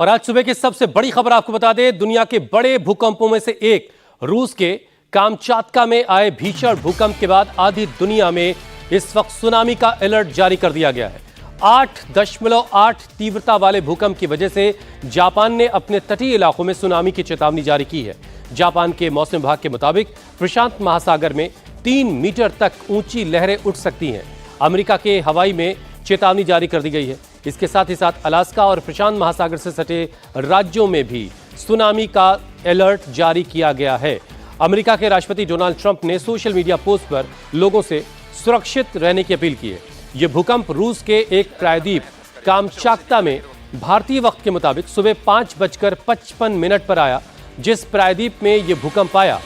और आज सुबह की सबसे बड़ी खबर आपको बता दें, दुनिया के बड़े भूकंपों में से एक रूस के कामचात्का में आए भीषण भूकंप के बाद आधी दुनिया में इस वक्त सुनामी का अलर्ट जारी कर दिया गया है। 8.8 तीव्रता वाले भूकंप की वजह से जापान ने अपने तटीय इलाकों में सुनामी की चेतावनी जारी की है। जापान के मौसम विभाग के मुताबिक प्रशांत महासागर में 3 मीटर तक ऊंची लहरें उठ सकती हैं। अमेरिका के हवाई में चेतावनी जारी कर दी गई है। इसके साथ ही साथ अलास्का और प्रशांत महासागर से सटे राज्यों में भी सुनामी का अलर्ट जारी किया गया है। अमेरिका के राष्ट्रपति डोनाल्ड ट्रंप ने सोशल मीडिया पोस्ट पर लोगों से सुरक्षित रहने की अपील की है। यह भूकंप रूस के एक प्रायद्वीप कामचात्का में भारतीय वक्त के मुताबिक सुबह 5:55 पर आया। जिस प्रायद्वीप में यह भूकंप आया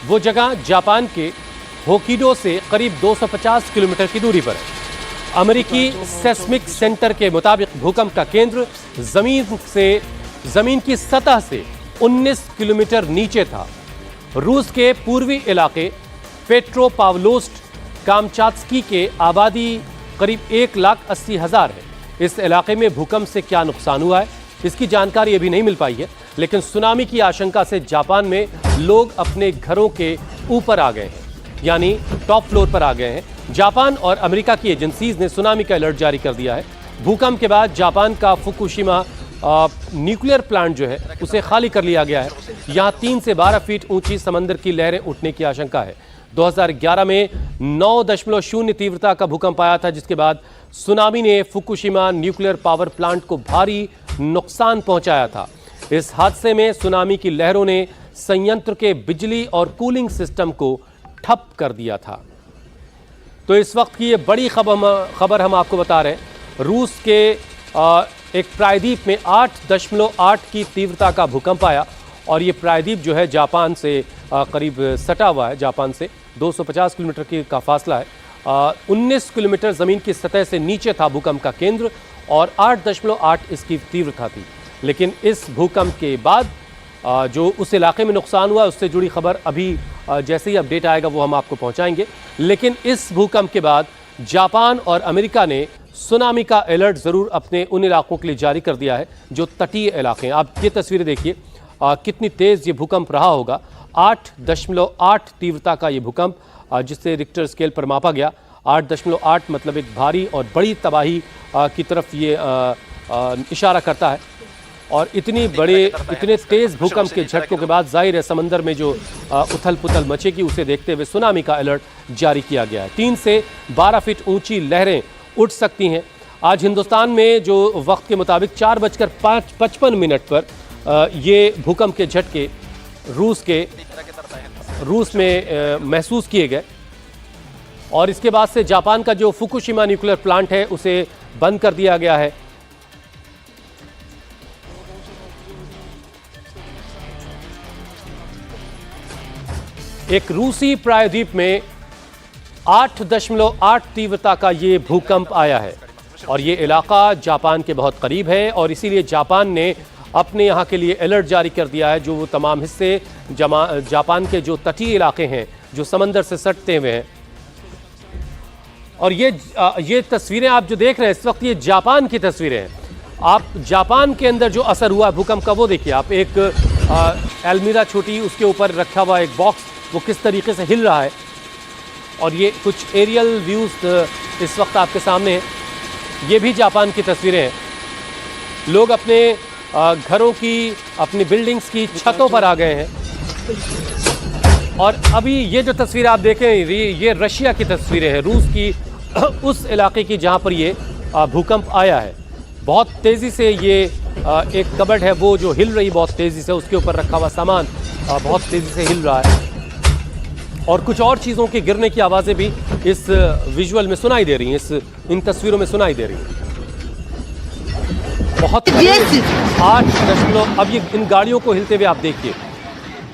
वो जगह जापान के होक्काइडो से करीब 250 किलोमीटर की दूरी पर है। अमेरिकी सेस्मिक सेंटर के मुताबिक भूकंप का केंद्र जमीन की सतह से 19 किलोमीटर नीचे था। रूस के पूर्वी इलाके पेट्रोपाव्लोव्स्क कामचात्की के आबादी करीब 1,80,000 है। इस इलाके में भूकंप से क्या नुकसान हुआ है इसकी जानकारी अभी नहीं मिल पाई है, लेकिन सुनामी की आशंका से जापान में लोग अपने घरों के ऊपर आ गए हैं, यानी टॉप फ्लोर पर आ गए हैं। जापान और अमेरिका की एजेंसीज ने सुनामी का अलर्ट जारी कर दिया है। भूकंप के बाद जापान का फुकुशिमा न्यूक्लियर प्लांट जो है उसे खाली कर लिया गया है। यहां 3 से 12 फीट ऊंची समंदर की लहरें उठने की आशंका है। 2011 में 9.0 तीव्रता का भूकंप आया था, जिसके बाद सुनामी ने फुकुशिमा न्यूक्लियर पावर प्लांट को भारी नुकसान पहुंचाया था। इस हादसे में सुनामी की लहरों ने संयंत्र के बिजली और कूलिंग सिस्टम को ठप कर दिया था। तो इस वक्त की ये बड़ी खबर हम आपको बता रहे हैं। रूस के एक प्रायद्वीप में 8.8 की तीव्रता का भूकंप आया और ये प्रायद्वीप जो है जापान से करीब सटा हुआ है। जापान से 250 किलोमीटर का फासला है। 19 किलोमीटर ज़मीन की सतह से नीचे था भूकंप का केंद्र और 8.8 इसकी तीव्रता थी। लेकिन इस भूकंप के बाद जो उस इलाके में नुकसान हुआ उससे जुड़ी खबर अभी जैसे ही अपडेट आएगा वो हम आपको पहुंचाएंगे। लेकिन इस भूकंप के बाद जापान और अमेरिका ने सुनामी का अलर्ट ज़रूर अपने उन इलाकों के लिए जारी कर दिया है जो तटीय इलाके हैं। आप ये तस्वीरें देखिए कितनी तेज़ ये भूकंप रहा होगा। 8.8 तीव्रता का ये भूकंप जिससे रिक्टर स्केल पर मापा गया। 8.8 मतलब एक भारी और बड़ी तबाही की तरफ ये इशारा करता है। और इतने तेज भूकंप के झटकों के बाद जाहिर है समंदर में जो उथल पुथल मचेगी उसे देखते हुए सुनामी का अलर्ट जारी किया गया है। 3 से 12 फीट ऊंची लहरें उठ सकती हैं। आज हिंदुस्तान में जो वक्त के मुताबिक 4:55 पर ये भूकंप के झटके रूस में महसूस किए गए और इसके बाद से जापान का जो फुकुशिमा न्यूक्लियर प्लांट है उसे बंद कर दिया गया है। एक रूसी प्रायद्वीप में 8.8 तीव्रता का ये भूकंप आया है और ये इलाका जापान के बहुत करीब है और इसीलिए जापान ने अपने यहाँ के लिए अलर्ट जारी कर दिया है। जो वो तमाम हिस्से जापान के जो तटीय इलाके हैं जो समंदर से सटते हुए हैं। और ये तस्वीरें आप जो देख रहे हैं इस वक्त ये जापान की तस्वीरें हैं। आप जापान के अंदर जो असर हुआ भूकंप का वो देखिए। आप एक अलमीरा छोटी उसके ऊपर रखा हुआ एक बॉक्स वो किस तरीके से हिल रहा है और ये कुछ एरियल व्यूज इस वक्त आपके सामने हैं। ये भी जापान की तस्वीरें हैं। लोग अपने घरों की अपनी बिल्डिंग्स की छतों पर आ गए हैं। और अभी ये जो तस्वीर आप देखें ये रशिया की तस्वीरें हैं, रूस की उस इलाके की जहां पर ये भूकंप आया है। बहुत तेज़ी से ये एक कबर्ड है वो जो हिल रही बहुत तेज़ी से, उसके ऊपर रखा हुआ सामान बहुत तेज़ी से हिल रहा है और कुछ और चीज़ों के गिरने की आवाज़ें भी इस विजुअल में सुनाई दे रही हैं, इन तस्वीरों में सुनाई दे रही हैं। बहुत 8 अब ये इन गाड़ियों को हिलते हुए आप देखिए।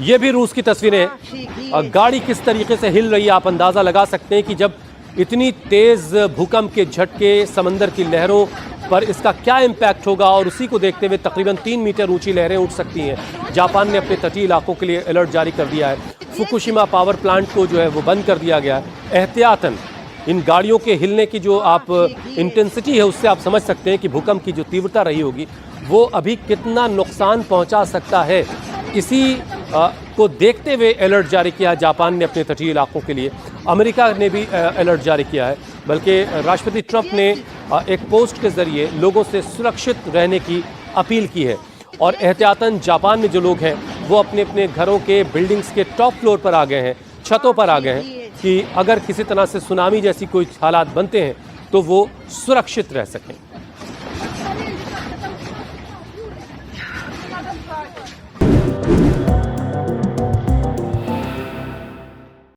ये भी रूस की तस्वीरें हैं। गाड़ी किस तरीके से हिल रही है आप अंदाज़ा लगा सकते हैं कि जब इतनी तेज़ भूकंप के झटके समंदर की लहरों पर इसका क्या इम्पैक्ट होगा और उसी को देखते हुए तकरीबन 3 मीटर ऊंची लहरें उठ सकती हैं। जापान ने अपने तटीय इलाकों के लिए अलर्ट जारी कर दिया है। फुकुशिमा पावर प्लांट को जो है वो बंद कर दिया गया है। एहतियातन इन गाड़ियों के हिलने की जो आप इंटेंसिटी है उससे आप समझ सकते हैं कि भूकंप की जो तीव्रता रही होगी वो अभी कितना नुकसान पहुंचा सकता है, इसी को देखते हुए अलर्ट जारी किया जापान ने अपने तटीय इलाकों के लिए। अमेरिका ने भी अलर्ट जारी किया है, बल्कि राष्ट्रपति ट्रंप ने एक पोस्ट के जरिए लोगों से सुरक्षित रहने की अपील की है। और एहतियातन जापान में जो लोग हैं वो अपने अपने घरों के बिल्डिंग्स के टॉप फ्लोर पर आ गए हैं, छतों पर आ गए हैं कि अगर किसी तरह से सुनामी जैसी कोई हालात बनते हैं तो वो सुरक्षित रह सकें।